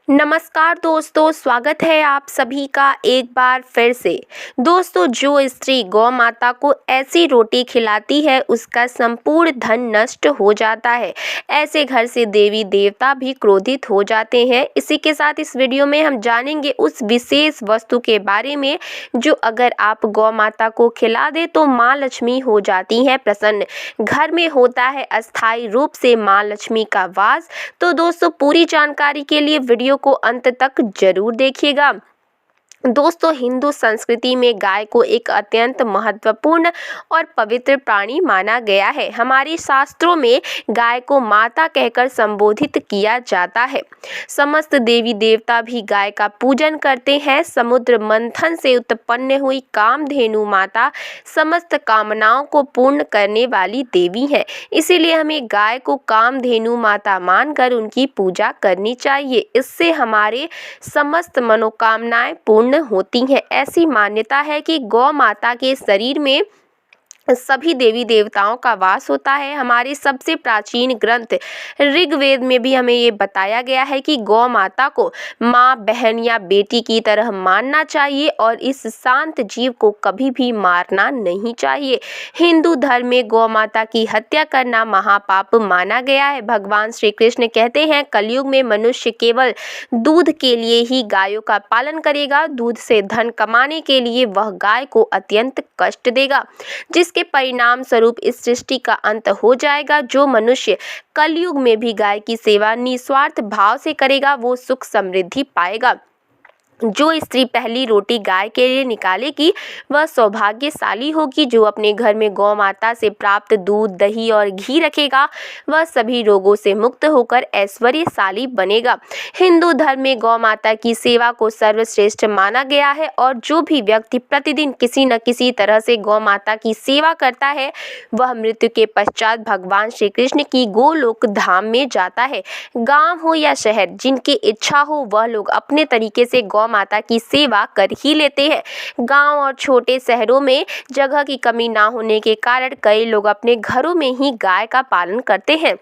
नमस्कार दोस्तों, स्वागत है आप सभी का एक बार फिर से। दोस्तों, जो स्त्री गौ माता को ऐसी रोटी खिलाती है उसका संपूर्ण धन नष्ट हो जाता है। ऐसे घर से देवी देवता भी क्रोधित हो जाते हैं। इसी के साथ इस वीडियो में हम जानेंगे उस विशेष वस्तु के बारे में जो अगर आप गौ माता को खिला दे तो माँ लक्ष्मी हो जाती हैं प्रसन्न। घर में होता है अस्थायी रूप से माँ लक्ष्मी का वास। तो दोस्तों, पूरी जानकारी के लिए वीडियो को अंत तक जरूर देखिएगा। दोस्तों, हिंदू संस्कृति में गाय को एक अत्यंत महत्वपूर्ण और पवित्र प्राणी माना गया है। हमारे शास्त्रों में गाय को माता कहकर संबोधित किया जाता है। समस्त देवी देवता भी गाय का पूजन करते हैं। समुद्र मंथन से उत्पन्न हुई कामधेनु माता समस्त कामनाओं को पूर्ण करने वाली देवी है। इसीलिए हमें गाय को कामधेनु माता मानकर उनकी पूजा करनी चाहिए। इससे हमारे समस्त मनोकामनाएं पूर्ण होती हैं। ऐसी मान्यता है कि गौ माता के शरीर में सभी देवी देवताओं का वास होता है। हमारे सबसे प्राचीन ग्रंथ ऋग्वेद में भी हमें ये बताया गया है कि गौ माता को माँ, बहन या बेटी की तरह मानना चाहिए और इस शांत जीव को कभी भी मारना नहीं चाहिए। हिंदू धर्म में गौ माता की हत्या करना महापाप माना गया है। भगवान श्री कृष्ण कहते हैं, कलयुग में मनुष्य केवल दूध के लिए ही गायों का पालन करेगा। दूध से धन कमाने के लिए वह गाय को अत्यंत कष्ट देगा, जिसके परिणाम स्वरूप इस सृष्टि का अंत हो जाएगा। जो मनुष्य कलयुग में भी गाय की सेवा निस्वार्थ भाव से करेगा वो सुख समृद्धि पाएगा। जो स्त्री पहली रोटी गाय के लिए निकालेगी वह सौभाग्यशाली होगी। जो अपने घर में गौ माता से प्राप्त दूध, दही और घी रखेगा वह सभी रोगों से मुक्त होकर ऐश्वर्यशाली बनेगा। हिंदू धर्म में गौ माता की सेवा को सर्वश्रेष्ठ माना गया है और जो भी व्यक्ति प्रतिदिन किसी न किसी तरह से गौ माता की सेवा करता है वह मृत्यु के पश्चात भगवान श्री कृष्ण की गोलोक धाम में जाता है। गाँव हो या शहर, जिनकी इच्छा हो वह लोग अपने तरीके से गौ माता की सेवा कर ही लेते हैं। गांव और छोटे शहरों में जगह की कमी ना होने के कारण कई लोग अपने घरों में ही गाय का पालन करते हैं,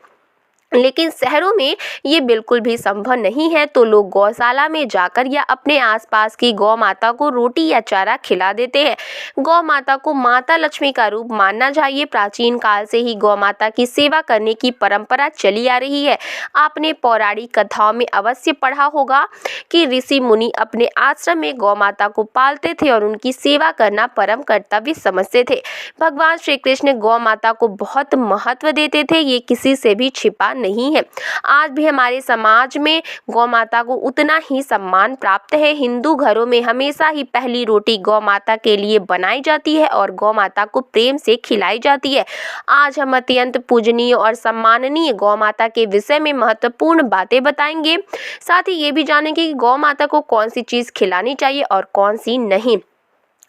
लेकिन शहरों में ये बिल्कुल भी संभव नहीं है। तो लोग गौशाला में जाकर या अपने आसपास की गौ माता को रोटी या चारा खिला देते हैं। गौ माता को माता लक्ष्मी का रूप मानना चाहिए। प्राचीन काल से ही गौ माता की सेवा करने की परंपरा चली आ रही है। आपने पौराणिक कथाओं में अवश्य पढ़ा होगा कि ऋषि मुनि अपने आश्रम में गौ माता को पालते थे और उनकी सेवा करना परम कर्तव्य समझते थे। भगवान श्री कृष्ण गौ माता को बहुत महत्व देते थे, ये किसी से भी छिपा नहीं है। आज भी हमारे समाज में गौ माता को उतना ही सम्मान प्राप्त है। हिंदू घरों में हमेशा ही पहली रोटी गौ माता के लिए बनाई जाती है और गौ माता को प्रेम से खिलाई जाती है। आज हम अत्यंत पूजनीय और सम्माननीय गौ माता के विषय में महत्वपूर्ण बातें बताएंगे। साथ ही ये भी जानेंगे कि गौ माता को कौन सी चीज़ खिलानी चाहिए और कौन सी नहीं।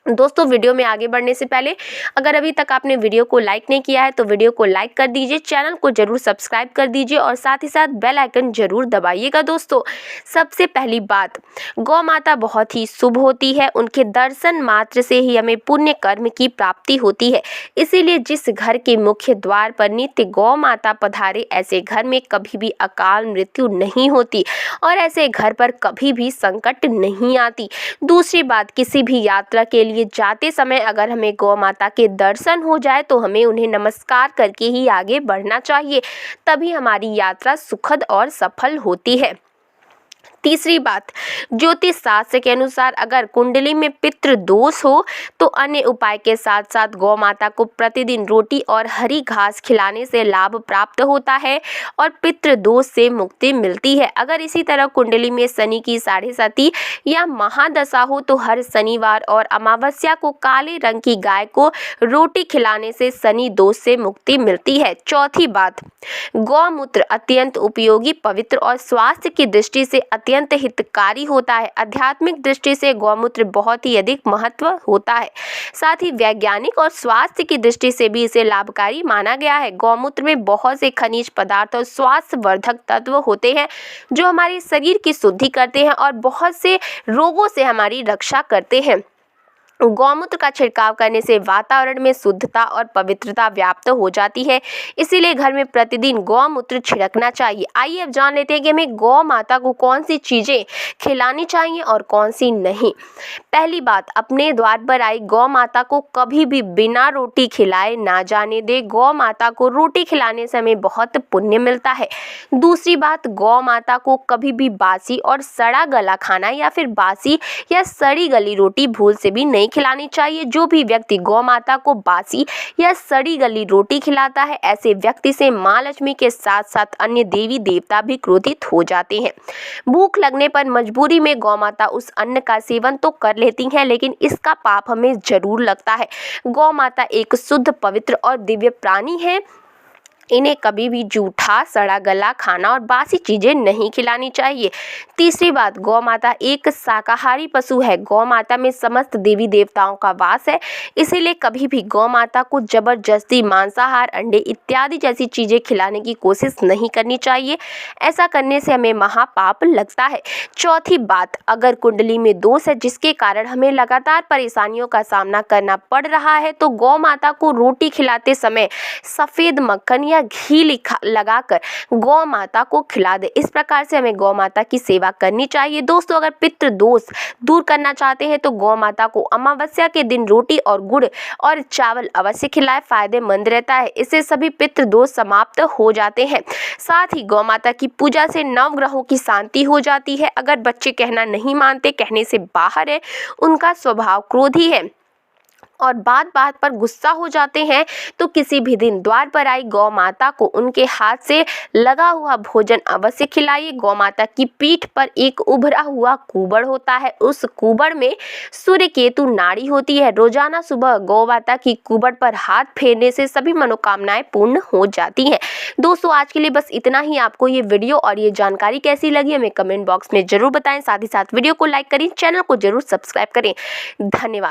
दोस्तों, वीडियो में आगे बढ़ने से पहले अगर अभी तक आपने वीडियो को लाइक नहीं किया है तो वीडियो को लाइक कर दीजिए, चैनल को जरूर सब्सक्राइब कर दीजिए और साथ ही साथ बेल आइकन जरूर दबाइएगा। दोस्तों, सबसे पहली बात, गौ माता बहुत ही शुभ होती है। उनके दर्शन मात्र से ही हमें पुण्य कर्म की प्राप्ति होती है। इसीलिए जिस घर के मुख्य द्वार पर नित्य गौ माता पधारे ऐसे घर में कभी भी अकाल मृत्यु नहीं होती और ऐसे घर पर कभी भी संकट नहीं आती। दूसरी बात, किसी भी यात्रा के लिए जाते समय अगर हमें गौ माता के दर्शन हो जाए तो हमें उन्हें नमस्कार करके ही आगे बढ़ना चाहिए, तभी हमारी यात्रा सुखद और सफल होती है। तीसरी बात, ज्योतिष शास्त्र के अनुसार अगर कुंडली में पितृ दोष हो तो अन्य उपाय के साथ साथ गौ माता को प्रतिदिन रोटी और हरी घास खिलाने से लाभ प्राप्त होता है और पितृ दोष से मुक्ति मिलती है। अगर इसी तरह कुंडली में शनि की 7.5 या महादशा हो तो हर शनिवार और अमावस्या को काले रंग की गाय को रोटी खिलाने से शनि दोष से मुक्ति मिलती है। चौथी बात, गौमूत्र अत्यंत उपयोगी, पवित्र और स्वास्थ्य की दृष्टि से अत्यंत हितकारी होता है। आध्यात्मिक दृष्टि से गौमूत्र बहुत ही अधिक महत्व होता है। साथ ही वैज्ञानिक और स्वास्थ्य की दृष्टि से भी इसे लाभकारी माना गया है। गौमूत्र में बहुत से खनिज पदार्थ और स्वास्थ्य वर्धक तत्व होते हैं जो हमारे शरीर की शुद्धि करते हैं और बहुत से रोगों से हमारी रक्षा करते हैं। गौमूत्र का छिड़काव करने से वातावरण में शुद्धता और पवित्रता व्याप्त हो जाती है, इसीलिए घर में प्रतिदिन गौमूत्र छिड़कना चाहिए। आइए अब जान लेते हैं कि हमें गौ माता को कौन सी चीज़ें खिलानी चाहिए और कौन सी नहीं। पहली बात, अपने द्वार पर आई गौ माता को कभी भी बिना रोटी खिलाए ना जाने दे। गौ माता को रोटी खिलाने से हमें बहुत पुण्य मिलता है। दूसरी बात, गौ माता को कभी भी बासी और सड़ा गला खाना या फिर बासी या सड़ी गली रोटी भूल से भी नहीं खिलानी चाहिए। जो भी व्यक्ति गौ माता को बासी या सड़ी गली रोटी खिलाता है, ऐसे व्यक्ति से माँ लक्ष्मी के साथ साथ अन्य देवी देवता भी क्रोधित हो जाते हैं। भूख लगने पर मजबूरी में गौ माता उस अन्न का सेवन तो कर लेती हैं, लेकिन इसका पाप हमें जरूर लगता है। गौ माता एक शुद्ध, पवित्र और दिव्य प्राणी है। इन्हें कभी भी जूठा, सड़ा गला खाना और बासी चीज़ें नहीं खिलानी चाहिए। तीसरी बात, गौ माता एक शाकाहारी पशु है। गौ माता में समस्त देवी देवताओं का वास है, इसीलिए कभी भी गौ माता को जबरदस्ती मांसाहार, अंडे इत्यादि जैसी चीज़ें खिलाने की कोशिश नहीं करनी चाहिए। ऐसा करने से हमें महापाप लगता है। चौथी बात, अगर कुंडली में दोष है जिसके कारण हमें लगातार परेशानियों का सामना करना पड़ रहा है, तो गौ माता को रोटी खिलाते समय सफ़ेद मक्खन या घी लगाकर गौ माता को खिला दे। इस प्रकार से हमें गौ माता की सेवा करनी चाहिए। दोस्तों, अगर पितृ दोष दूर करना चाहते हैं तो गौ माता को अमावस्या के दिन रोटी और गुड़ और चावल अवश्य खिलाएं, फायदेमंद रहता है। इससे सभी पितृ दोष समाप्त हो जाते हैं। साथ ही गौ माता की पूजा से नवग्रहों की शांति हो जाती है। अगर बच्चे कहना नहीं मानते, कहने से बाहर है, उनका स्वभाव क्रोधी है और बात बात पर गुस्सा हो जाते हैं, तो किसी भी दिन द्वार पर आई गौ माता को उनके हाथ से लगा हुआ भोजन अवश्य खिलाइए। गौ माता की पीठ पर एक उभरा हुआ कुबड़ होता है, उस कुबड़ में सूर्य केतु नाड़ी होती है। रोजाना सुबह गौ माता की कुबड़ पर हाथ फेरने से सभी मनोकामनाएं पूर्ण हो जाती हैं। दोस्तों, आज के लिए बस इतना ही। आपको ये वीडियो और ये जानकारी कैसी लगी हमें कमेंट बॉक्स में जरूर बताएं। साथ ही साथ वीडियो को लाइक करें, चैनल को जरूर सब्सक्राइब करें। धन्यवाद।